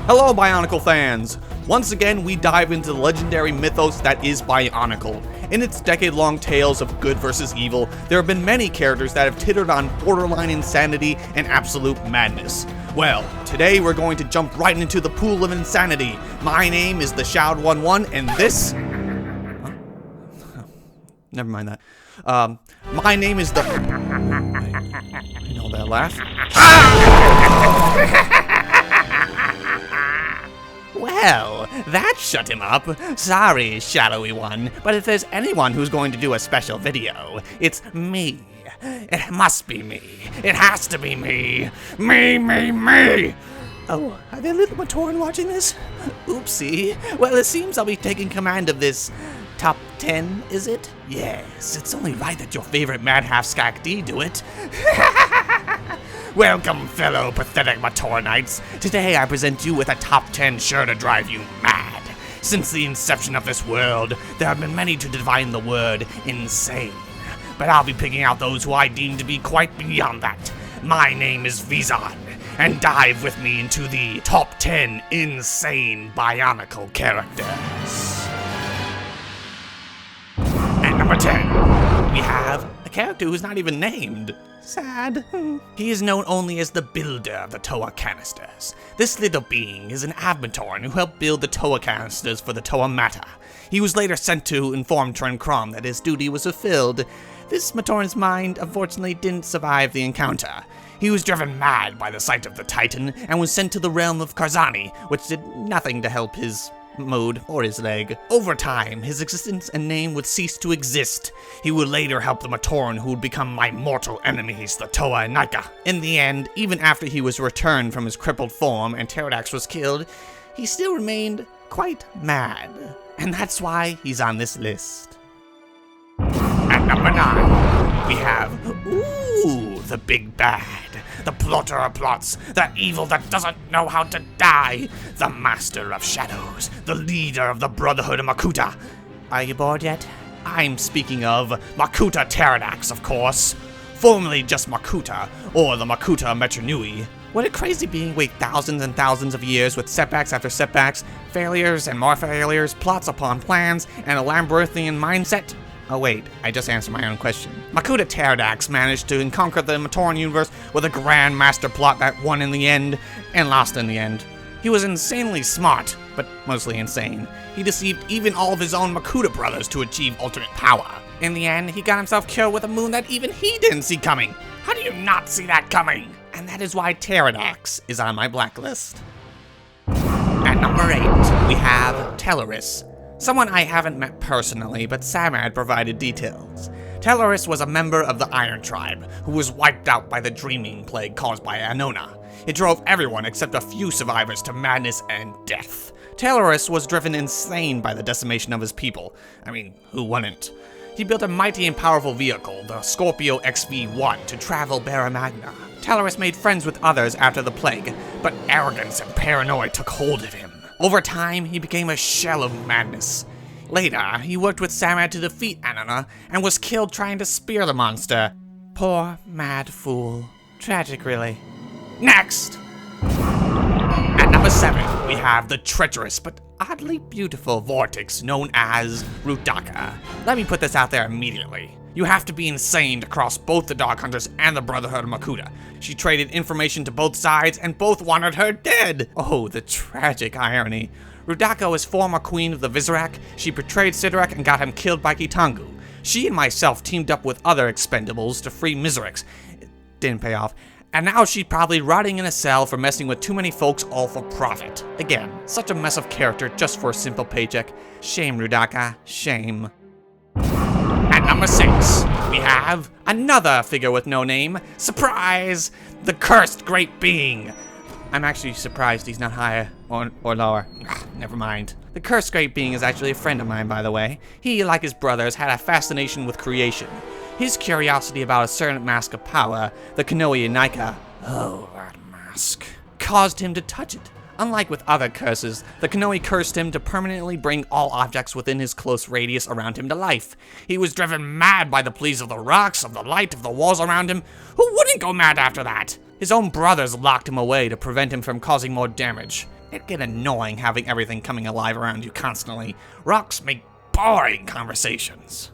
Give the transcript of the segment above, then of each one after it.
Hello, Bionicle fans! Once again, we dive into the legendary mythos that is Bionicle. In its decade-long tales of good versus evil, there have been many characters that have tittered on borderline insanity and absolute madness. Well, today we're going to jump right into the pool of insanity. My name is TheShadowedOne1, and this... Never mind that. My name is the... You know that laugh? Well, that shut him up. Sorry, shadowy one, but if there's anyone who's going to do a special video, it's me. It must be me. It has to be me. Me. Oh, are there little Matoran watching this? Oopsie. Well, it seems I'll be taking command of this top 10, is it? Yes, it's only right that your favorite Mad Half Skak D do it. Welcome, fellow pathetic Matoranites. Today I present you with a top 10 sure to drive you mad. Since the inception of this world, there have been many to define the word insane. But I'll be picking out those who I deem to be quite beyond that. My name is Vezon, and dive with me into the top 10 insane Bionicle characters. At number 10, we have a character who's not even named. Sad. He is known only as the builder of the Toa canisters. This little being is an Avmatoran who helped build the Toa canisters for the Toa Mata. He was later sent to inform Tren Krom that his duty was fulfilled. This Matoran's mind unfortunately didn't survive the encounter. He was driven mad by the sight of the Titan and was sent to the realm of Karzani, which did nothing to help his mood or his leg. Over time, his existence and name would cease to exist. He would later help the Matoran who would become my mortal enemies, the Toa and Nika. In the end, even after he was returned from his crippled form and Pterodax was killed, he still remained quite mad. And that's why he's on this list. At number 9, we have, the big bad. The plotter of plots, the evil that doesn't know how to die, the master of shadows, the leader of the Brotherhood of Makuta. Are you bored yet? I'm speaking of Makuta Pterodax, of course. Formerly just Makuta, or the Makuta Metronui. Would a crazy being wait thousands and thousands of years with setbacks after setbacks, failures and more failures, plots upon plans, and a Lamberthian mindset? Oh wait, I just answered my own question. Makuta Pterodax managed to conquer the Matoran universe with a grand master plot that won in the end, and lost in the end. He was insanely smart, but mostly insane. He deceived even all of his own Makuta brothers to achieve ultimate power. In the end, he got himself killed with a moon that even he didn't see coming. How do you not see that coming? And that is why Pterodax is on my blacklist. At number 8, we have Teleris. Someone I haven't met personally, but Samad provided details. Teleris was a member of the Iron Tribe, who was wiped out by the Dreaming Plague caused by Anona. It drove everyone except a few survivors to madness and death. Teleris was driven insane by the decimation of his people. I mean, who wouldn't? He built a mighty and powerful vehicle, the Scorpio XV-1, to travel Barra Magna. Teleris made friends with others after the plague, but arrogance and paranoia took hold of him. Over time, he became a shell of madness. Later, he worked with Samad to defeat Anona, and was killed trying to spear the monster. Poor, mad fool. Tragic, really. Next! At number 7, we have the treacherous but oddly beautiful vortex known as Rudaka. Let me put this out there immediately. You have to be insane to cross both the Dog Hunters and the Brotherhood of Makuta. She traded information to both sides, and both wanted her dead! Oh, the tragic irony. Rudaka was former queen of the Vizorak. She betrayed Sidorak and got him killed by Kitangu. She and myself teamed up with other expendables to free Miserex. It didn't pay off. And now she's probably rotting in a cell for messing with too many folks all for profit. Again, such a mess of character just for a simple paycheck. Shame, Rudaka. Shame. At number 6, we have another figure with no name. Surprise! The Cursed Great Being. I'm actually surprised he's not higher or lower. Never mind. The Cursed Great Being is actually a friend of mine, by the way. He, like his brothers, had a fascination with creation. His curiosity about a certain mask of power, the Kanoe Nika, oh, that mask, caused him to touch it. Unlike with other curses, the Kanoe cursed him to permanently bring all objects within his close radius around him to life. He was driven mad by the pleas of the rocks, of the light, of the walls around him. Who wouldn't go mad after that? His own brothers locked him away to prevent him from causing more damage. It get annoying having everything coming alive around you constantly. Rocks make boring conversations.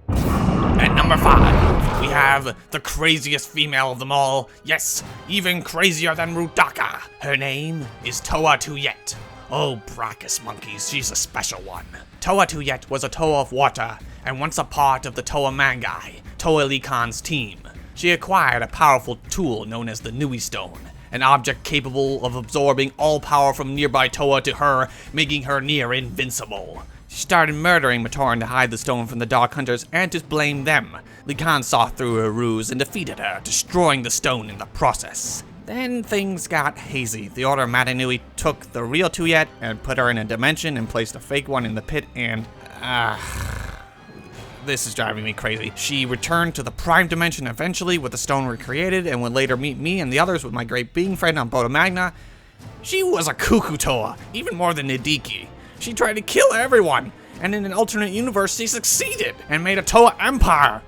At number 5, we have the craziest female of them all. Yes, even crazier than Rudaka. Her name is Toa Tuyet. Oh, Brachus monkeys, she's a special one. Toa Tuyet was a Toa of water, and once a part of the Toa Mangai, Toa Likan's team. She acquired a powerful tool known as the Nui Stone, an object capable of absorbing all power from nearby Toa to her, making her near invincible. She started murdering Matoran to hide the stone from the Dark Hunters and to blame them. Likan saw through her ruse and defeated her, destroying the stone in the process. Then things got hazy. The Order of Matanui took the real Tuyet and put her in a dimension and placed a fake one in the pit, and this is driving me crazy. She returned to the Prime Dimension eventually with the stone recreated and would later meet me and the others with my great being friend on Boda Magna. She was a cuckoo Toa, even more than Nidiki. She tried to kill everyone, and in an alternate universe she succeeded and made a Toa empire.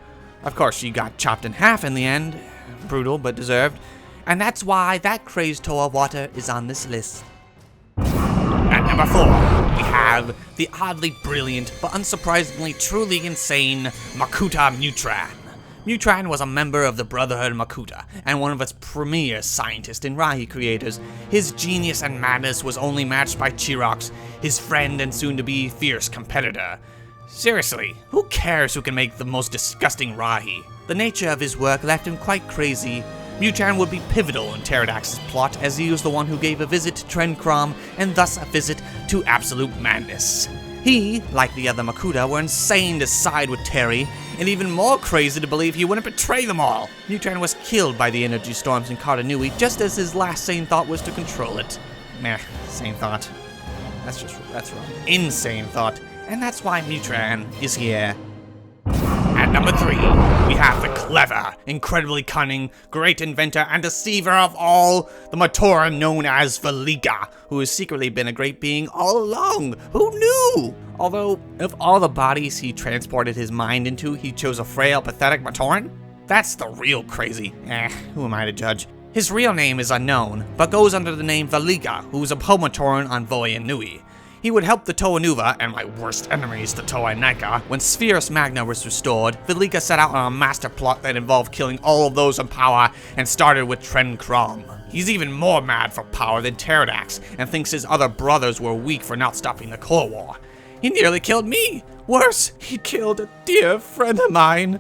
Of course, she got chopped in half in the end. Brutal, but deserved. And that's why that crazed Toa of water is on this list. At number 4, we have the oddly brilliant, but unsurprisingly truly insane Makuta Mutran. Mutran was a member of the Brotherhood Makuta, and one of its premier scientists and Rahi creators. His genius and madness was only matched by Chirox, his friend and soon-to-be fierce competitor. Seriously, who cares who can make the most disgusting Rahi? The nature of his work left him quite crazy. Mutran would be pivotal in Pterodax's plot, as he was the one who gave a visit to Trenkrom, and thus a visit to absolute madness. He, like the other Makuta, were insane to side with Terry, and even more crazy to believe he wouldn't betray them all. Mutran was killed by the energy storms in Kartanui, just as his last sane thought was to control it. Meh, sane thought. That's wrong. Insane thought. And that's why Mutran is here. At number 3, we have the clever, incredibly cunning, great inventor and deceiver of all, the Matoran known as Velika, who has secretly been a great being all along. Who knew? Although, of all the bodies he transported his mind into, he chose a frail, pathetic Matoran? That's the real crazy. Who am I to judge? His real name is unknown, but goes under the name Velika, who was a Matoran on Voyan Nui. He would help the Toa Nuva, and my worst enemies, the Toa Nika. When Spherus Magna was restored, Velika set out on a master plot that involved killing all of those in power, and started with Trenkrom. He's even more mad for power than Pterodax, and thinks his other brothers were weak for not stopping the Core War. He nearly killed me! Worse, he killed a dear friend of mine.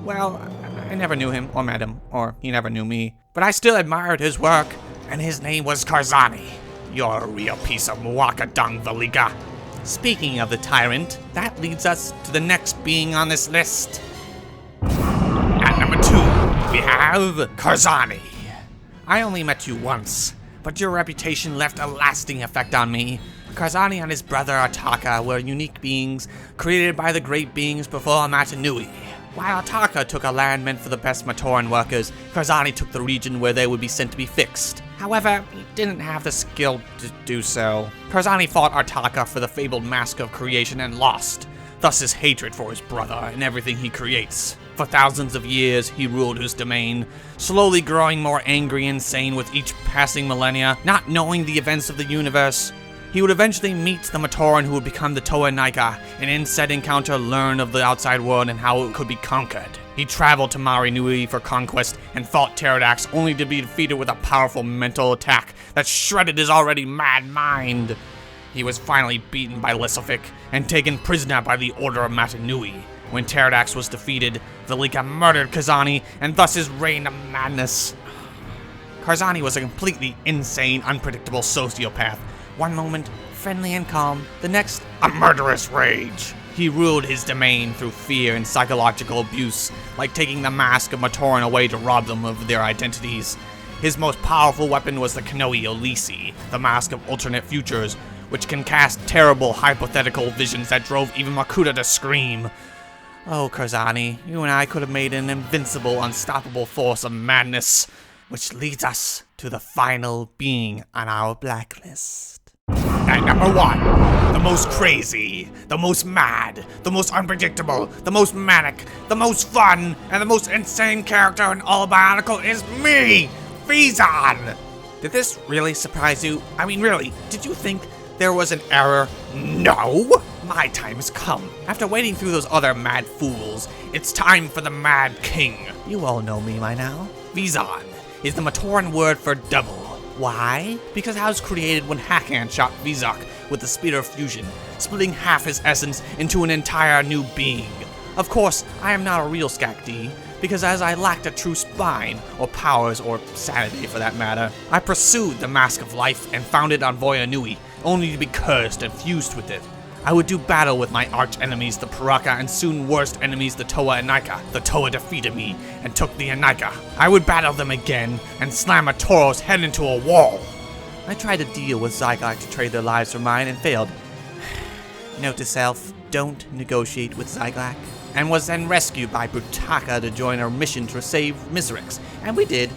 Well, I never knew him, or met him, or he never knew me. But I still admired his work, and his name was Karzani. You're a real piece of Muaka dung, Velika. Speaking of the tyrant, that leads us to the next being on this list. At number 2, we have Karzani. I only met you once, but your reputation left a lasting effect on me. Karzani and his brother Ataka were unique beings created by the great beings before Matanui. While Ataka took a land meant for the best Matoran workers, Karzani took the region where they would be sent to be fixed. However, he didn't have the skill to do so. Karzani fought Ataka for the fabled mask of creation and lost, thus his hatred for his brother and everything he creates. For thousands of years, he ruled his domain, slowly growing more angry and insane with each passing millennia, not knowing the events of the universe. He would eventually meet the Matoran who would become the Toa Nika, and in said encounter learn of the outside world and how it could be conquered. He traveled to Mari Nui for conquest and fought Pterodax, only to be defeated with a powerful mental attack that shredded his already mad mind. He was finally beaten by Lissophic and taken prisoner by the Order of Matanui. When Pterodax was defeated, Velika murdered Karzani, and thus his reign of madness. Karzani was a completely insane, unpredictable sociopath. One moment, friendly and calm, the next, a murderous rage. He ruled his domain through fear and psychological abuse, like taking the mask of Matoran away to rob them of their identities. His most powerful weapon was the Kanoi Olisi, the mask of alternate futures, which can cast terrible hypothetical visions that drove even Makuta to scream. Oh, Karzani, you and I could have made an invincible, unstoppable force of madness, which leads us to the final being on our blacklist. At number 1, the most crazy, the most mad, the most unpredictable, the most manic, the most fun, and the most insane character in all Bionicle is me, Vezon! Did this really surprise you? I mean, really, did you think there was an error? No! My time has come. After waiting through those other mad fools, it's time for the Mad King. You all know me by now. Vezon is the Matoran word for double. Why? Because I was created when Hakan shot Vezok with the Spear of Fusion, splitting half his essence into an entire new being. Of course, I am not a real Skak-D, because as I lacked a true spine, or powers, or sanity for that matter, I pursued the Mask of Life and found it on Voya Nui, only to be cursed and fused with it. I would do battle with my arch-enemies, the Paraka, and soon worst enemies, the Toa and Nika. The Toa defeated me and took the Anika. I would battle them again and slam a Toro's head into a wall. I tried to deal with Zygarde to trade their lives for mine and failed. Note to self, don't negotiate with Zygarde. And was then rescued by Brutaka to join our mission to save Miserix, and we did.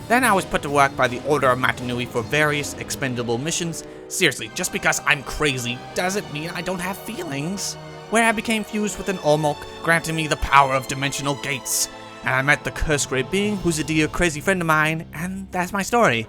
Then I was put to work by the Order of Matanui for various expendable missions. Seriously, just because I'm crazy doesn't mean I don't have feelings. Where I became fused with an Olmok, granting me the power of dimensional gates. And I met the cursed great being, who's a dear crazy friend of mine, and that's my story.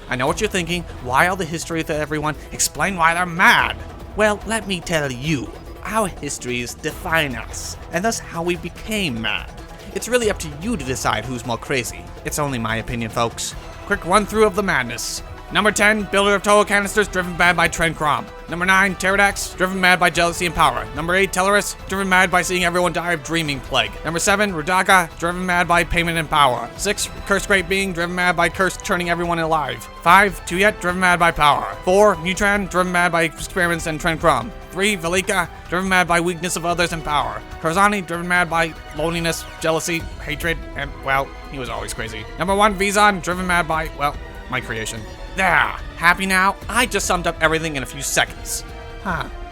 I know what you're thinking. Why all the history to everyone? Explain why they're mad. Well, let me tell you. Our histories define us, and thus how we became mad. It's really up to you to decide who's more crazy. It's only my opinion, folks. Quick run-through of the madness. Number 10, builder of Toa canisters, driven mad by Tren Krom. Number 9, Pterodax, driven mad by jealousy and power. Number 8, Teleris, driven mad by seeing everyone die of dreaming plague. Number 7, Rudaka, driven mad by payment and power. 6, Cursed Great Being, driven mad by curse turning everyone alive. 5, Tuyet, driven mad by power. 4, Mutran, driven mad by experiments and Tren Krom. 3, Velika, driven mad by weakness of others and power. Karzani, driven mad by loneliness, jealousy, hatred, and, well, he was always crazy. Number 1, Vezon, driven mad by, well, my creation. There! Happy now? I just summed up everything in a few seconds.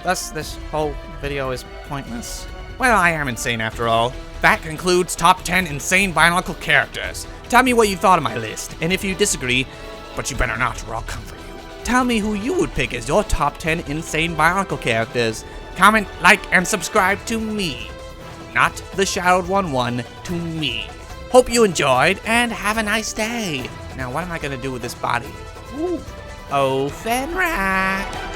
Thus this whole video is pointless. Well, I am insane after all. That concludes top 10 insane Bionicle characters. Tell me what you thought of my list, and if you disagree, but you better not or I'll come for you. Tell me who you would pick as your top 10 insane Bionicle characters. Comment, like, and subscribe to me. Not TheShadowedOne1, to me. Hope you enjoyed, and have a nice day. Now, what am I gonna do with this body? Ooh. Oh, Fenrak!